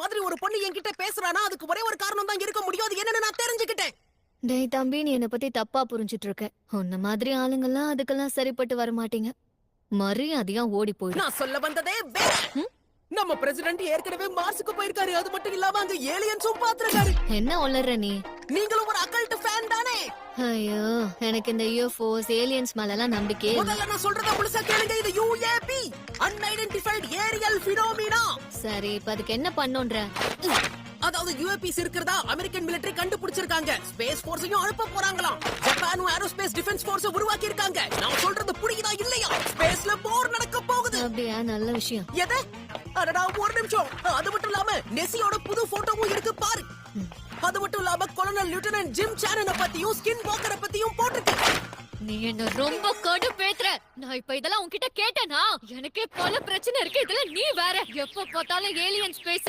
மாதிரி ஒரு பொண்ணு என்கிட்ட பேசுறானா அதுக்கு ஒரே ஒரு காரணம் தான் இருக்க முடியும். அது என்னன்னு நான் தெரிஞ்சுக்கிட்டேன். டேய் தம்பி, நீ என்ன பத்தி தப்பா புரிஞ்சிட்டு இருக்க. உன்ன மாதிரி ஆளுங்கெல்லாம் அதுக்கெல்லாம் சரிப்பட்டு வர மாட்டீங்க. மரியாதையா ஓடி போயிடு. நான் சொல்ல வந்ததே வேற. நம்ம பிரசிடென்ட் ஏற்கனவே மார்ஸுக்கு போயிருக்காரு. அது மட்டும் இல்லாம அங்க ஏலியன்ஸும் பாத்துருக்காரு. என்ன ஒளர்ற நீ? நீங்களும் ஒரு அக்கல்ட் ஃபேன் தானே? ஐயோ, எனக்கு இந்த யூஎஃப்ஓஸ் ஏலியன்ஸ் மேலலாம் நம்பிக்கையே இல்ல. முதல்ல நான் சொல்றத முழுசா கேளுங்க. இது யுஏபி, அன்ஐடென்டிஃபைட் ஏரியல் பினோமினா. சரி, இப்ப அதுக்கு என்ன பண்ணுன்ற? அதாவது யுஏபிஸ் இருக்கிறதா அமெரிக்கன் மிலிட்டரி கண்டுபிடிச்சிருக்காங்க. ஸ்பேஸ் போர்ஸையும் அனுப்ப போறாங்களாம். ஜப்பானும் ஏரோஸ்பேஸ் டிஃபென்ஸ் போர்ஸ் உருவாக்கி இருக்காங்க. நான் சொல்றது புரியுதா இல்லையா? ஸ்பேஸ்ல போர் நடக்க போகுது. அப்படியா? நல்ல விஷயம். எது? அடடா, ஒரு நிமிஷம். அது மட்டும் இல்லாம நெசியோட புது போட்டோவும் இருக்கு பாரு. அது மட்டும் இல்லாம கொலோனல் லிeutenant ஜிம் சானனை பத்தியும் ஸ்கின் வாக்கரை பத்தியும் போட்டுருக்கு. நீ என்ன ரொம்ப கடுப்பேத்துற. நான் இப்ப இதெல்லாம் உன்கிட்ட கேட்டேனா? எனக்கே பல பிரச்சனை இருக்கு. இதுல நீ வேற எப்ப பார்த்தாலும் ஏலியன் ஸ்பேஸ்